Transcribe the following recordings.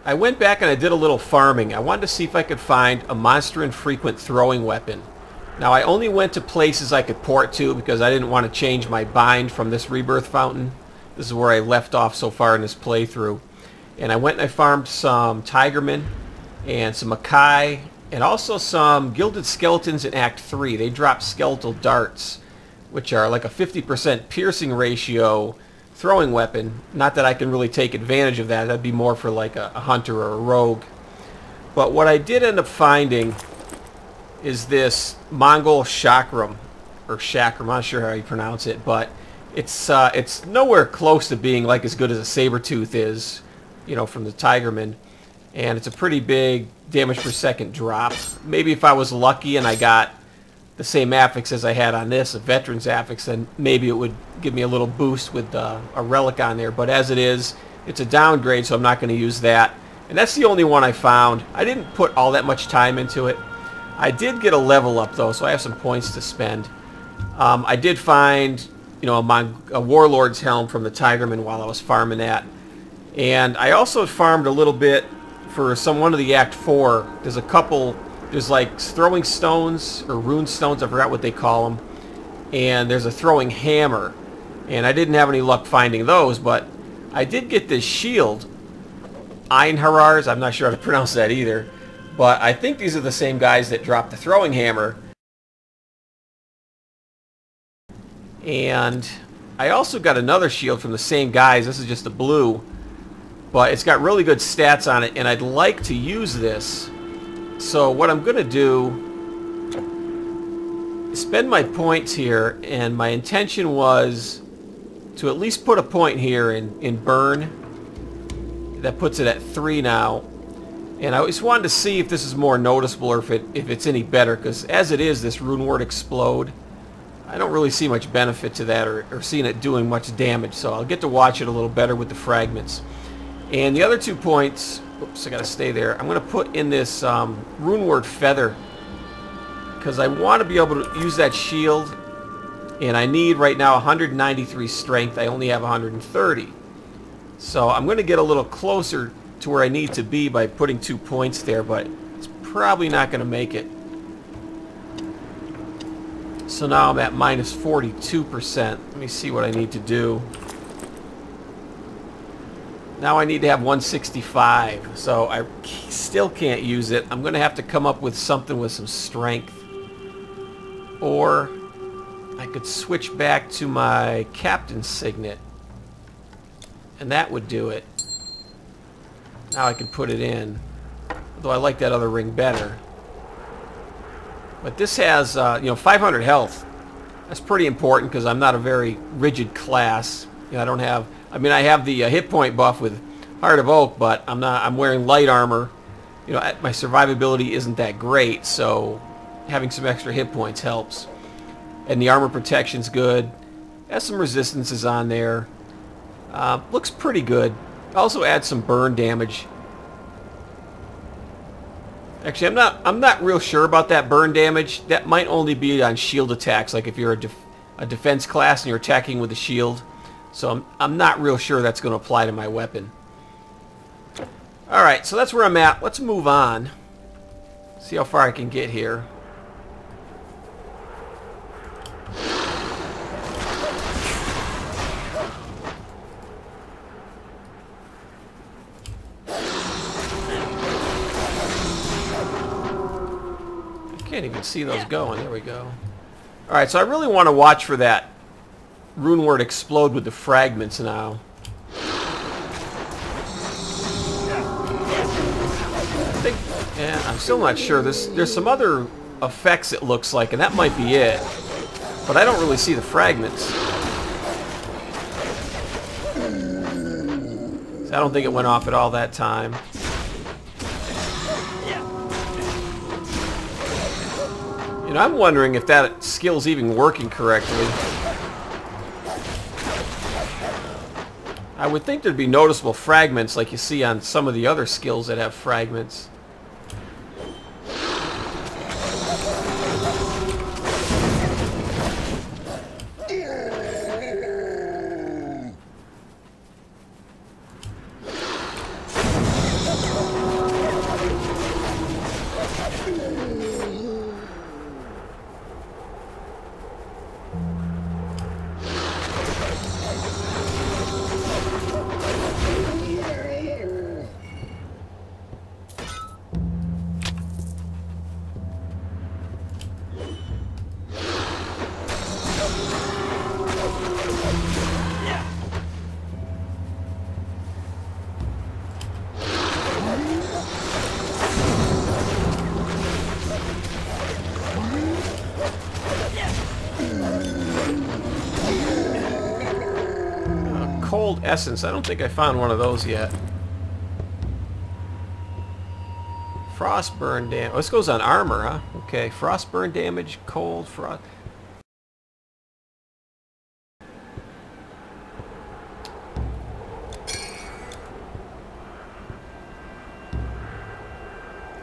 I went back and I did a little farming. I wanted to see if I could find a monster infrequent throwing weapon. Now I only went to places I could port to because I didn't want to change my bind from this rebirth fountain. This is where I left off so far in this playthrough. And I went and I farmed some Tigermen and some Makai and also some Gilded Skeletons in Act 3. They drop skeletal darts, which are like a 50% piercing ratio throwing weapon. Not that I can really take advantage of that. That'd be more for like a hunter or a rogue. But what I did end up finding is this Mongol chakram, or chakram, I'm not sure how you pronounce it, but it's nowhere close to being like as good as a Sabertooth is, you know, from the Tigerman. And it's a pretty big damage per second drop. Maybe if I was lucky and I got the same affix as I had on this, a veteran's affix, then maybe it would give me a little boost with a relic on there. But as it is, it's a downgrade, so I'm not going to use that. And that's the only one I found. I didn't put all that much time into it. I did get a level up though, so I have some points to spend. I did find, you know, a Warlord's helm from the Tigerman while I was farming that. And I also farmed a little bit for one of the Act 4. There's a couple, there's like throwing stones or rune stones, I forgot what they call them. And there's a throwing hammer. And I didn't have any luck finding those, but I did get this shield. Einharars, I'm not sure how to pronounce that either. But I think these are the same guys that dropped the throwing hammer. And I also got another shield from the same guys. This is just a blue. But it's got really good stats on it, and I'd like to use this. So what I'm going to do is spend my points here, and my intention was to at least put a point here in burn. That puts it at 3 now. And I just wanted to see if this is more noticeable or if it's any better, because as it is, this rune word explode, I don't really see much benefit to that or seeing it doing much damage. So I'll get to watch it a little better with the fragments. And the other 2 points, oops, I gotta stay there. I'm gonna put in this rune word feather because I want to be able to use that shield, and I need right now 193 strength. I only have 130, so I'm gonna get a little closer to where I need to be by putting 2 points there, but it's probably not gonna make it. So now I'm at minus 42%. Let me see what I need to do. Now I need to have 165, so I still can't use it. I'm going to have to come up with something with some strength. Or I could switch back to my captain's signet, and that would do it. Now I can put it in, although I like that other ring better. But this has, you know, 500 health. That's pretty important because I'm not a very rigid class. You know, I don't have... I mean, I have the hit point buff with Heart of Oak, but I'm wearing light armor. You know, my survivability isn't that great, so having some extra hit points helps. And the armor protection's good. Has some resistances on there. Looks pretty good. Also adds some burn damage. Actually, I'm not real sure about that burn damage. That might only be on shield attacks, like if you're a defense class and you're attacking with a shield. So I'm not real sure that's going to apply to my weapon. Alright, so that's where I'm at. Let's move on. See how far I can get here. I can't even see those going. There we go. Alright, so I really want to watch for that rune word explode with the fragments now. I think, yeah, I'm still not sure. There's some other effects it looks like, and that might be it. But I don't really see the fragments. So I don't think it went off at all that time. You know, I'm wondering if that skill's even working correctly. I would think there'd be noticeable fragments like you see on some of the other skills that have fragments. Cold essence. I don't think I found one of those yet. Frostburn damage. Oh, this goes on armor, huh? Okay. Frostburn damage, cold, frost.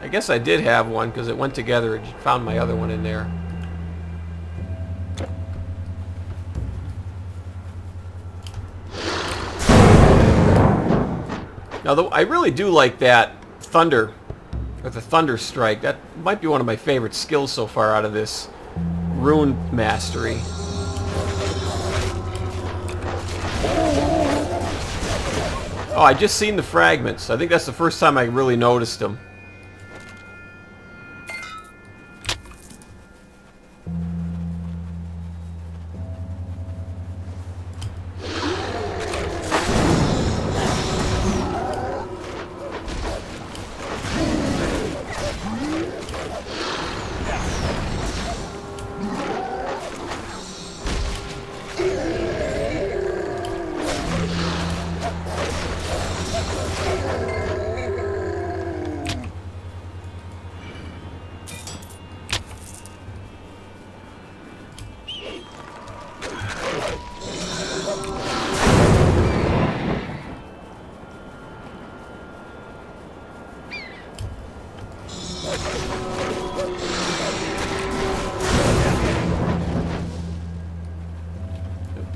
I guess I did have one because it went together and found my other one in there. Now, I really do like that thunder, or the thunder strike. That might be one of my favorite skills so far out of this rune mastery. Oh, I just seen the fragments. I think that's the first time I really noticed them.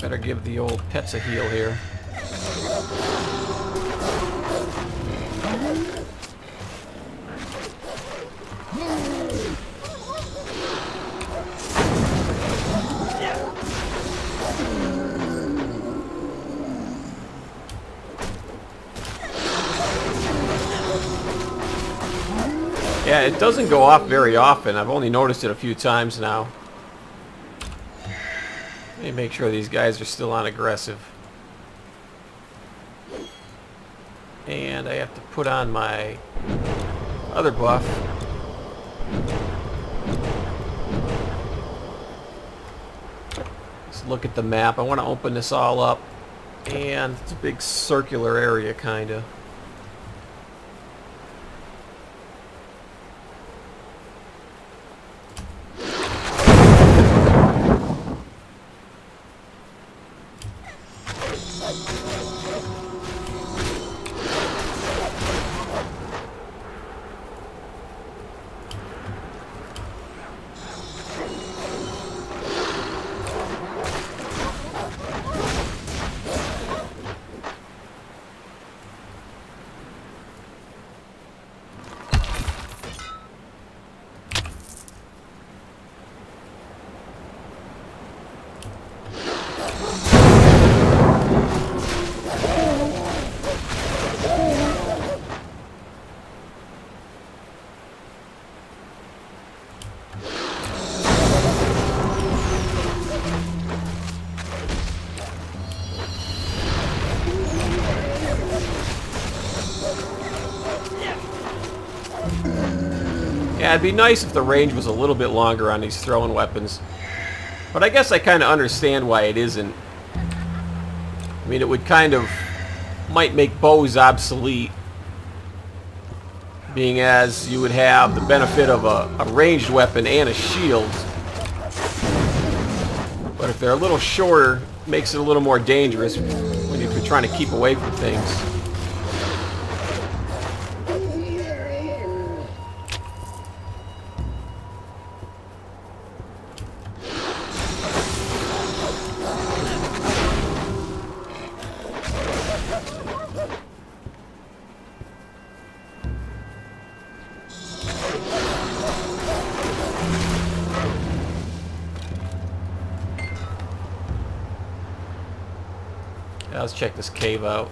Better give the old pets a heal here. Yeah, it doesn't go off very often. I've only noticed it a few times now. Let me make sure these guys are still on aggressive. And I have to put on my other buff. Let's look at the map. I want to open this all up. And it's a big circular area, kind of. Yeah, it'd be nice if the range was a little bit longer on these throwing weapons. But I guess I kind of understand why it isn't. I mean, it would kind of... might make bows obsolete. Being as you would have the benefit of a ranged weapon and a shield. But if they're a little shorter, it makes it a little more dangerous when you're trying to keep away from things. Yeah, let's check this cave out.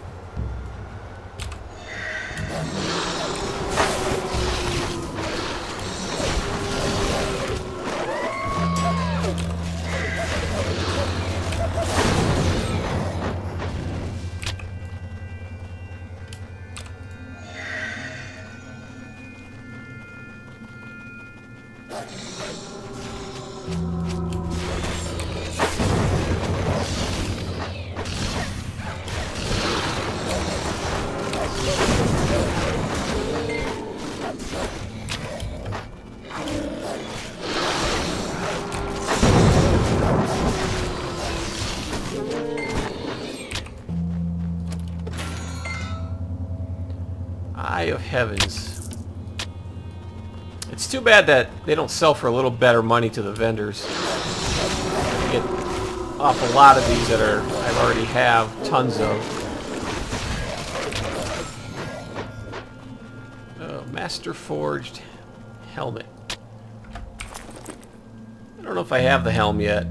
Eye of Heavens. It's too bad that they don't sell for a little better money to the vendors. You get off a lot of these that I already have tons of. Oh, Master Forged helmet. I don't know if I have the helm yet.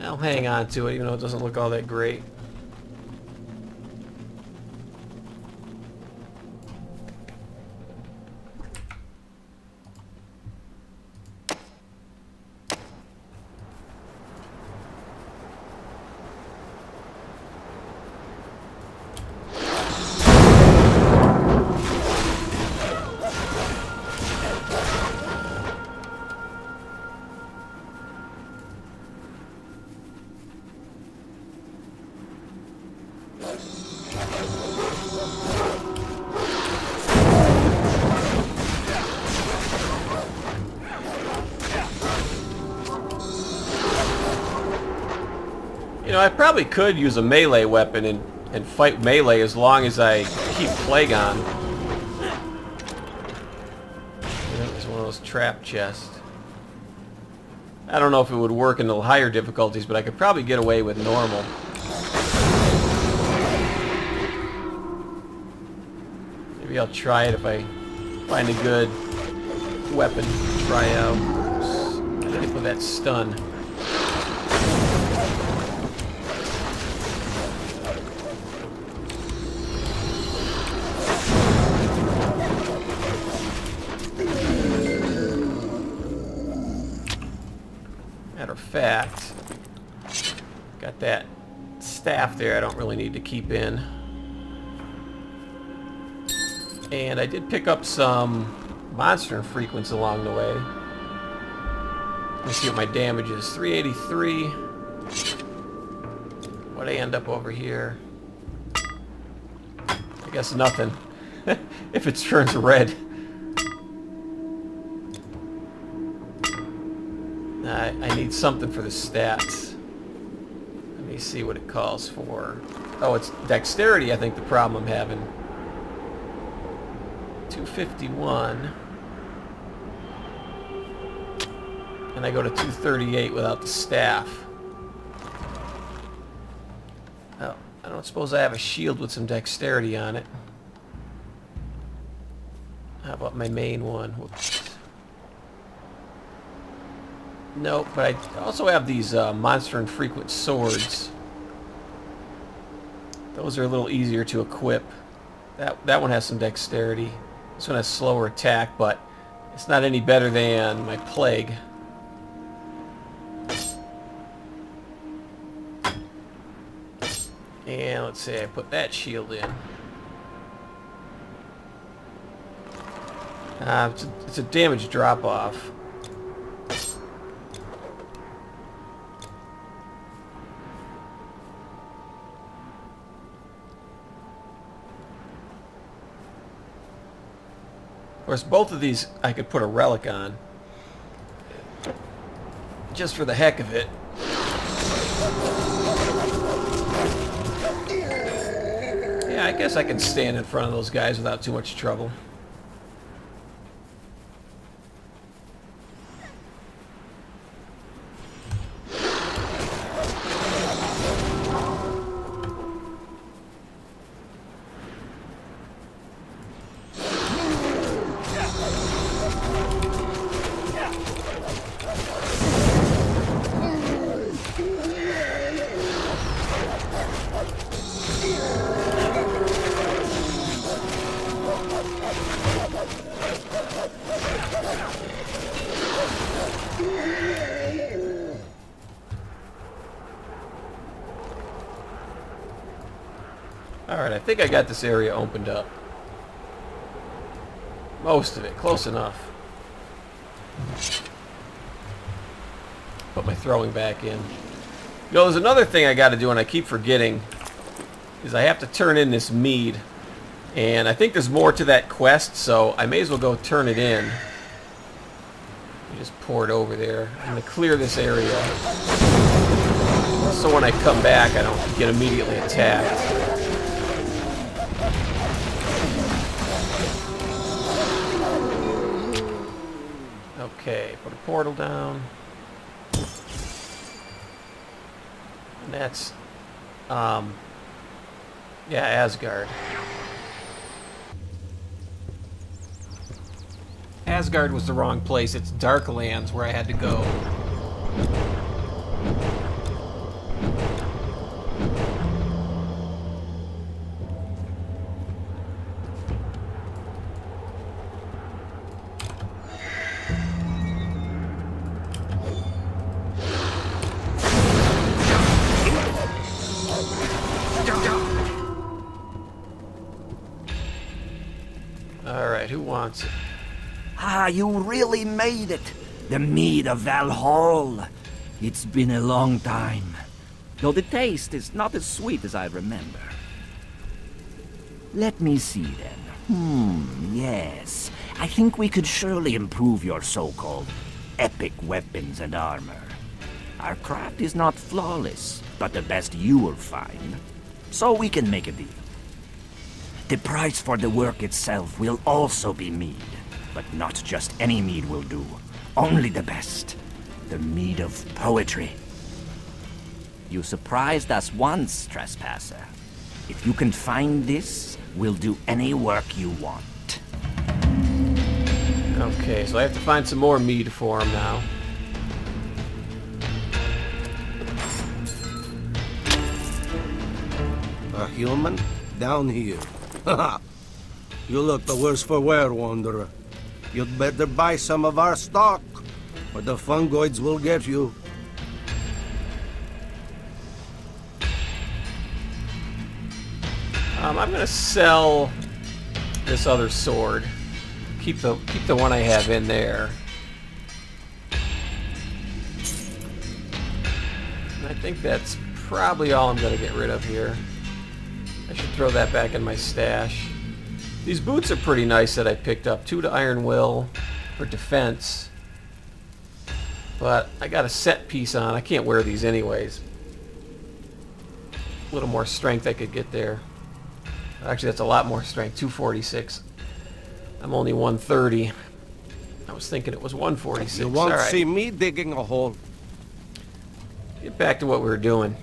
I'll hang on to it, even though it doesn't look all that great. You know, I probably could use a melee weapon and fight melee as long as I keep Plague on. I think it's one of those trap chests. I don't know if it would work in the higher difficulties, but I could probably get away with normal. Maybe I'll try it if I find a good weapon to try out. I think with that stun. Matter of fact, got that staff there I don't really need to keep in. And I did pick up some monster frequency along the way. Let me see what my damage is. 383. What'd I end up over here? I guess nothing. If it turns red. I need something for the stats. Let me see what it calls for. Oh, it's dexterity, I think, the problem I'm having. 251. And I go to 238 without the staff. Oh, I don't suppose I have a shield with some dexterity on it. How about my main one? Whoops. Nope, but I also have these monster infrequent swords. Those are a little easier to equip. That one has some dexterity. This one has slower attack, but it's not any better than my Plague. And let's say I put that shield in. It's a damage drop-off. Of course, both of these I could put a relic on. Just for the heck of it. Yeah, I guess I can stand in front of those guys without too much trouble. Alright, I think I got this area opened up. Most of it. Close enough. Put my throwing back in. You know, there's another thing I got to do, and I keep forgetting, is I have to turn in this mead. And I think there's more to that quest, so I may as well go turn it in. You just pour it over there. I'm going to clear this area, so when I come back, I don't get immediately attacked. Okay, put a portal down. And that's, yeah, Asgard. Asgard was the wrong place. It's Darklands where I had to go. Alright, who wants it? Ah, you really made it! The mead of Valhall. It's been a long time, though the taste is not as sweet as I remember. Let me see then. Yes. I think we could surely improve your so-called epic weapons and armor. Our craft is not flawless, but the best you will find. So we can make a deal. The price for the work itself will also be mead. But not just any mead will do. Only the best. The mead of poetry. You surprised us once, trespasser. If you can find this, we'll do any work you want. Okay, so I have to find some more mead for him now. A human? Down here. Haha. You look the worse for wear, Wanderer. You'd better buy some of our stock, or the fungoids will get you. I'm gonna sell this other sword. Keep the one I have in there. And I think that's probably all I'm gonna get rid of here. I should throw that back in my stash. These boots are pretty nice that I picked up. 2 to Iron Will for defense. But I got a set piece on. I can't wear these anyways. A little more strength I could get there. Actually, that's a lot more strength. 246. I'm only 130. I was thinking it was 146. You won't see me digging a hole. Get back to what we were doing.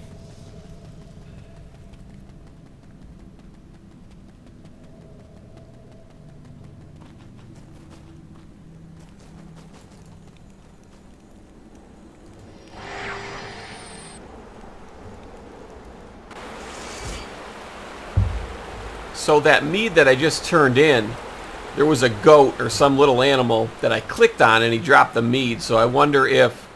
So that mead that I just turned in, there was a goat or some little animal that I clicked on and he dropped the mead. So I wonder if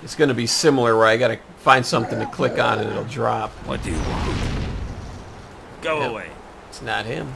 it's going to be similar where I got to find something to click on and it'll drop. What do you want? Go away. It's not him.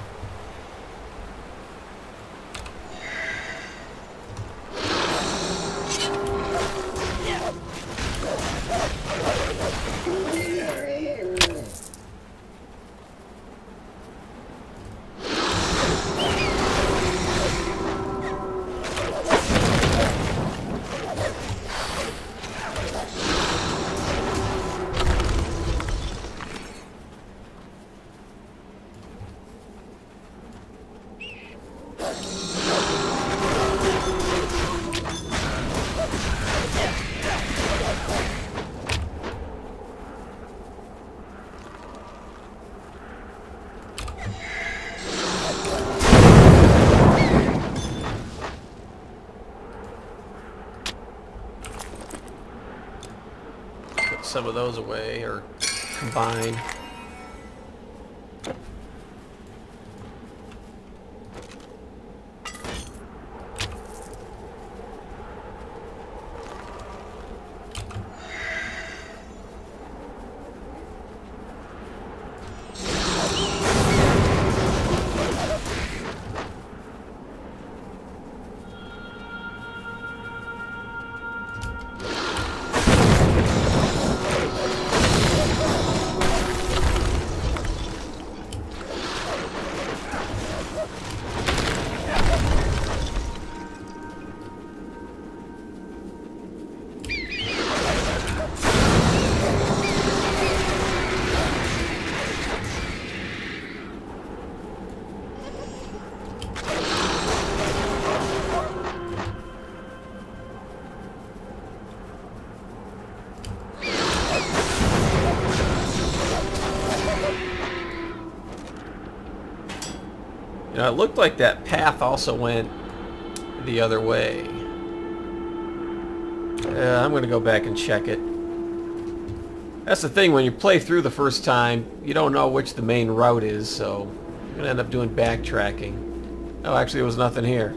Some of those away or combine. Now, it looked like that path also went the other way. I'm going to go back and check it. That's the thing, when you play through the first time, you don't know which the main route is, so you're going to end up doing backtracking. Oh, actually, there was nothing here.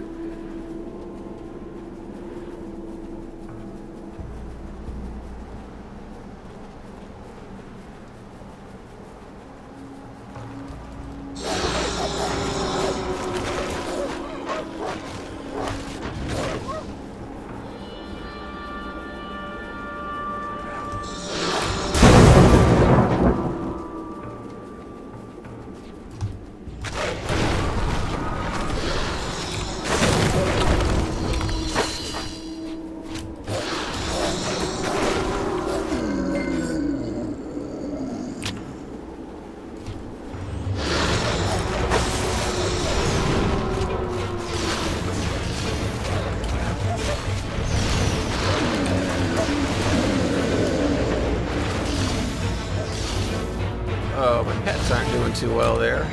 Oh, my pets aren't doing too well there.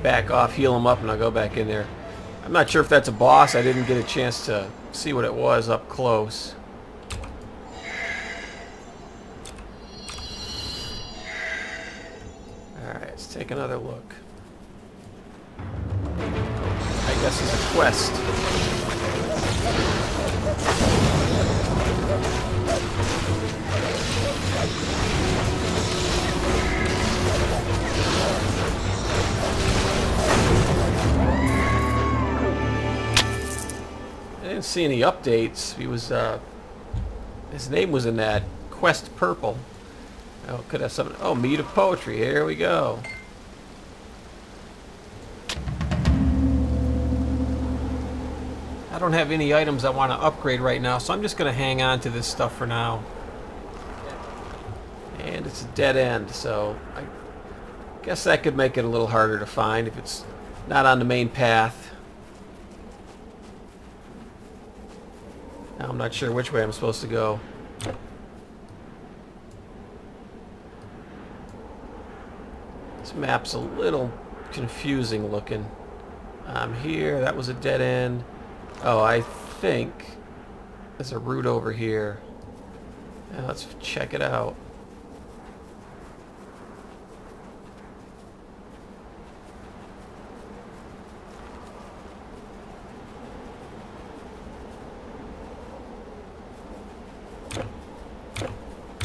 Back off, heal them up, and I'll go back in there. I'm not sure if that's a boss. I didn't get a chance to see what it was up close. Alright, let's take another look. I guess it's a quest. I didn't see any updates. He was, his name was in that quest purple. Oh, could have something. Oh, Mead of Poetry. Here we go. I don't have any items I want to upgrade right now, so I'm just going to hang on to this stuff for now. And it's a dead end, so I guess that could make it a little harder to find if it's not on the main path. Now I'm not sure which way I'm supposed to go. This map's a little confusing looking. I'm here, that was a dead end. Oh, I think there's a route over here. Now let's check it out.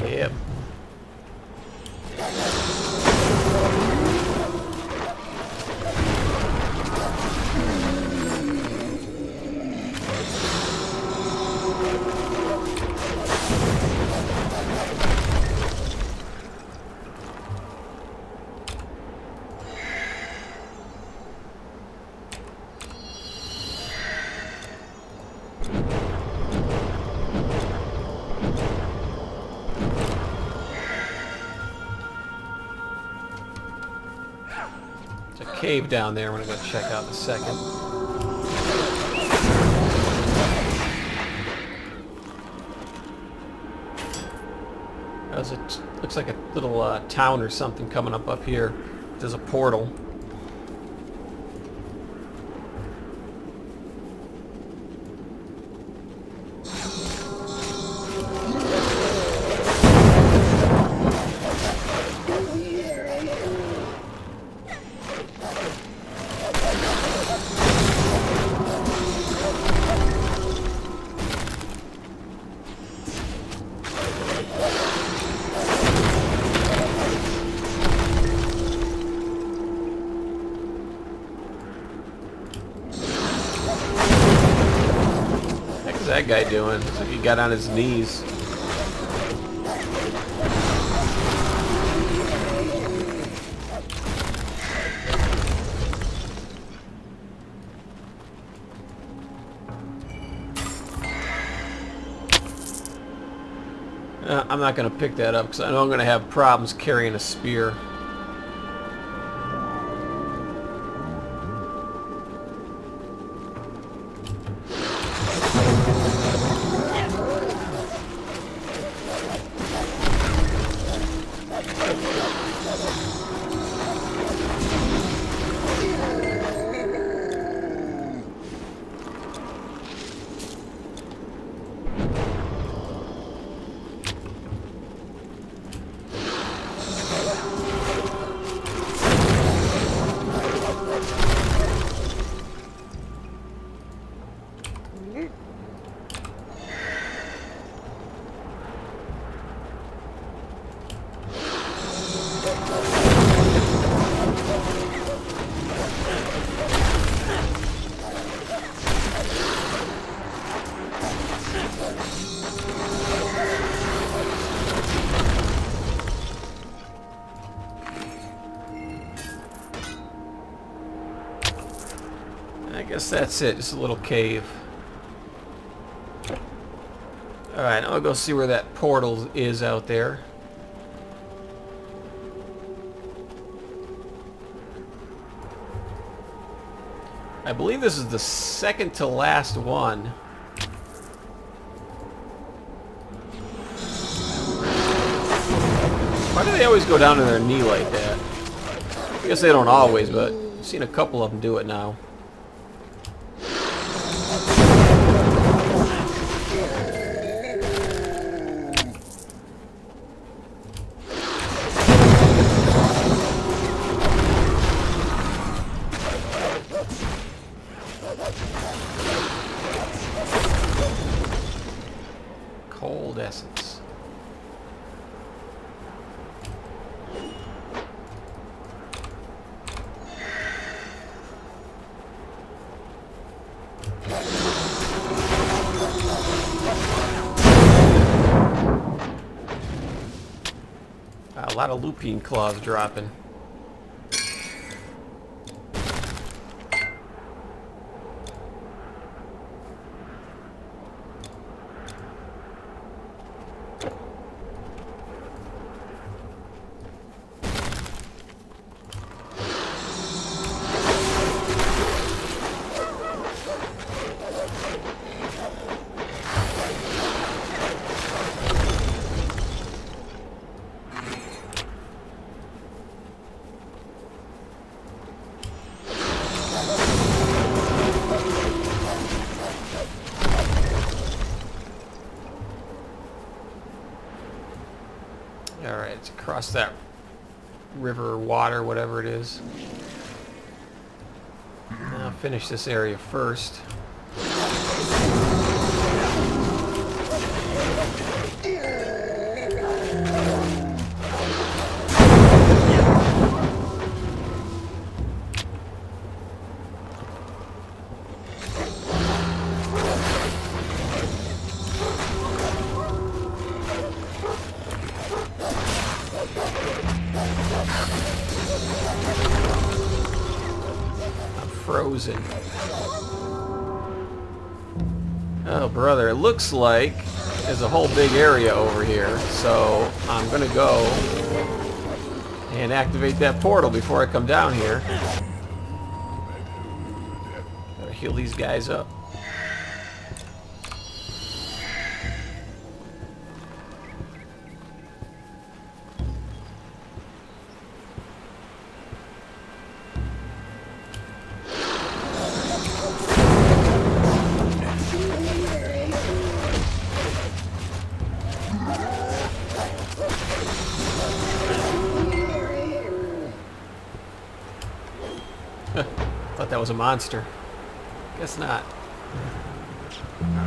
Yep. There's a cave down there. I'm gonna go check out in a second. Looks like a little town or something coming up here. There's a portal. What's that guy doing? Looks like he got on his knees. I'm not going to pick that up because I know I'm going to have problems carrying a spear. I guess that's it. Just a little cave. Alright, I'll go see where that portal is out there. I believe this is the second to last one. Why do they always go down to their knee like that? I guess they don't always, but I've seen a couple of them do it now. Cold essence. A lot of lupine claws dropping. Alright, it's across that river or water, whatever it is. I'll finish this area first. Frozen. Oh brother, it looks like there's a whole big area over here, so I'm gonna go and activate that portal before I come down here. Gotta heal these guys up. Thought that was a monster. Guess not.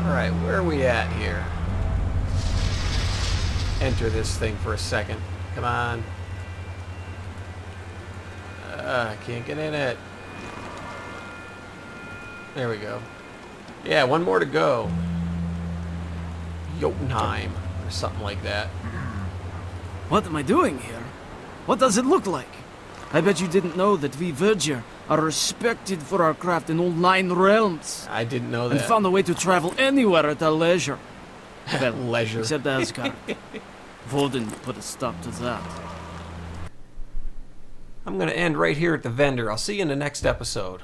Alright, where are we at here? Enter this thing for a second. Come on. I can't get in it. There we go. Yeah, one more to go. Jotunheimr, or something like that. What am I doing here? What does it look like? I bet you didn't know that we Verger are respected for our craft in all 9 realms. I didn't know that. And found a way to travel anywhere at our leisure. Well, leisure. Except Asgard. Voden put a stop to that. I'm going to end right here at the vendor. I'll see you in the next episode.